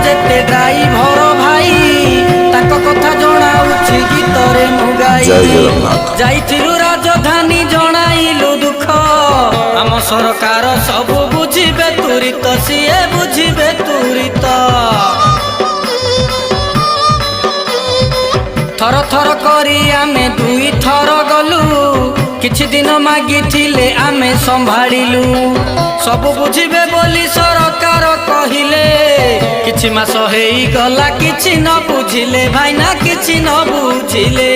जेते ड्राइवर भाई ताको कथा जणाउछि गीतरे मु गाई जाइथिलु राजधानी जणाइलु दुख आम सरकार सब बुझिबे तुरित सिए बुझिबे तुरित थर थर करी आमे दुई थर गलु किछि दिन मागिथिले आमे संभाळिलु सब बुझिबे बोली सरकार कहिले किछि मास हेई गला किछि न बुझिले भाईना किछि न बुझिले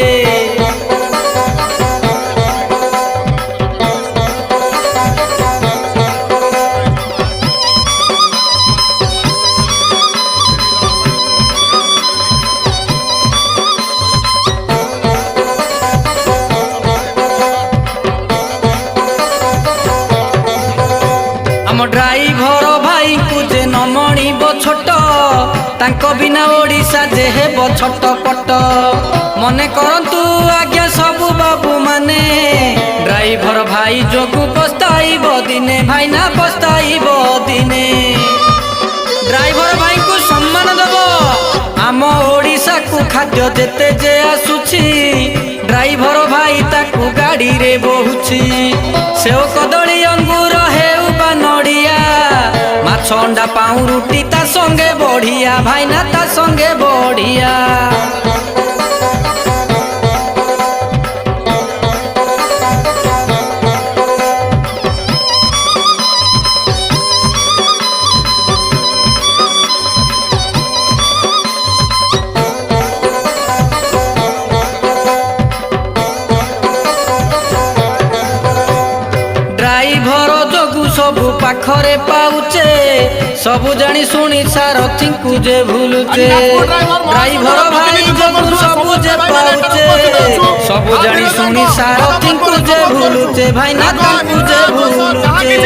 ड्राइवर भाई को जे न मणिब छोट तांको बिना ओडिशा जे हेब छोट पट मने करंतु आज्ञा सबु बाबू माने ड्राइवर भाई जोगु पस्ताइब दिने भाईना पस्ताइब दिने ड्राइवर भाई को सम्मान दबो आम ओडिशा को खाद्य जेते जे आसुछि ड्राइवर भाई ताकू गाड़ी रे बहुछि सेव कदली अंगूर हेउ बा नड़िया माछ अंडा पाऊ रुटी ता संगे बढ़िया भाईना ता संगे बढ़िया ड्राइवर जोगु सबु पाखरे पाउचे सबु जानी सुनी सारथी को जे भूलुचे ड्राइवर भाई जोगु सबु जे पाउचे सबु जानी सुनी सारथी को जे भूलुचे भाई ना ताकू जे भूलुचे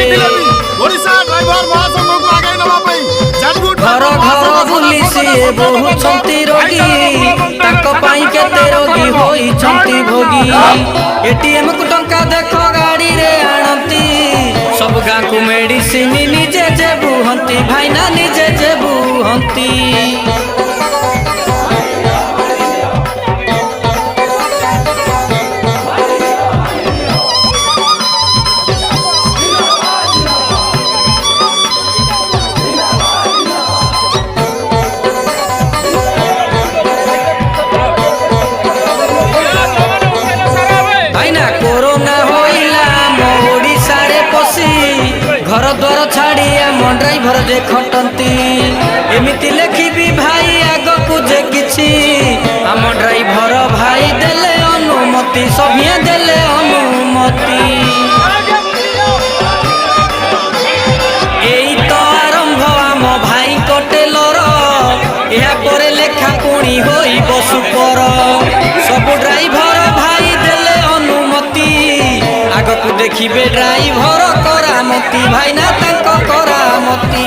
ओडिशा ड्राइवर महासंघ को आगे नवा पई घर घर बुली सिए बहु छंती रोगी ताको पाई केते रोगी होई छंती भोगी एटीएम को टंका देखो गाड़ी रे आनती सब गाँ को मेडिसिन निजे जे बुहंती भाईना निजे जे बुहंती घर द्वार छाड़ी आम ड्राइवर जे खटंती एमिति लेखिबी भाई आग को जे किछि आम ड्राइवर भाई देले अनुमति सभिए देले अनुमति एई तो आरंभ आम भाई कटेलर या परे लेखा पुणी होई बसु पर सब ड्राइवर भाई देले अनुमति आग को देखिबे ड्राइवर करामती भाईना तांको करामती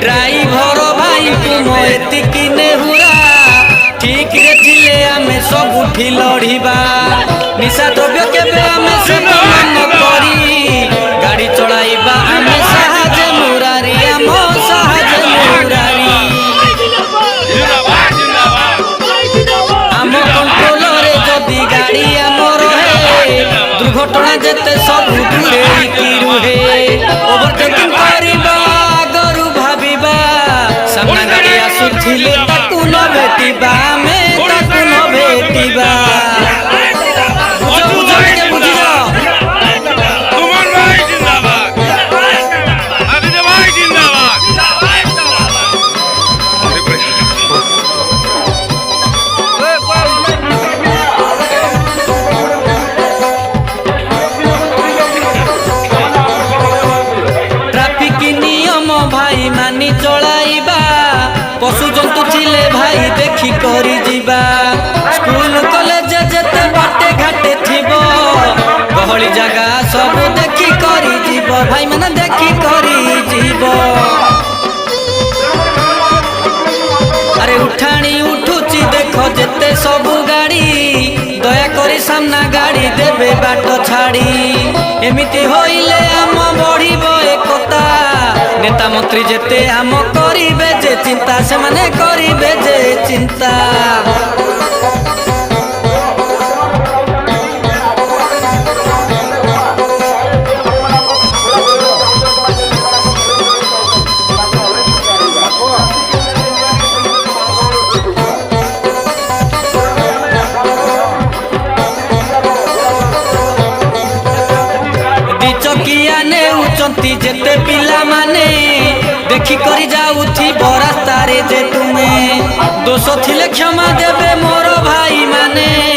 ड्राइवर भाई तुम एतिकी नेहुरा ठीक रे थिले आमे सब उठी लड़िबा निशा द्रव्य केबे आमे से मन करी गाड़ी चलाइबा आमे साहज मुरारी आम साहज मुरारी आम कंट्रोल रे जदी गाड़ी आम रहे दुर्घटना जेते सब दूरे की रुहे ओवरटेकिंग करिबा आगरु भाबिबा सामना गाड़ी आसुथिले ताकू न भेटिबा में ताकू न भेटिबा बुझो बुझो के बुझियो तुमन भाई जिंदाबाद अभिनव भाई जिंदाबाद ट्रैफिक नियम भाई मानी चलाइबा पशु जंतु थिले भाई देखी करी जीवा स्कूल कॉलेज जेते बाटे घाटे थिबो गहली जगह सब देखी भाई मैंने देखी करी जीव अरे उठाणी उठुची देख जेते सबु गाड़ी दया करी सामना गाड़ी देबे बाट छाड़ी एमिति होइले आम बढ़िब एकता नेता मंत्री जेते आम करिबे जे चिंता से माने करिबे जे चिंता चकिया नेउचंती जेते पिला माने देखी करी जाउथी रास्ता रे जे तुमे दोष थिले क्षमा देबे मोर भाई माने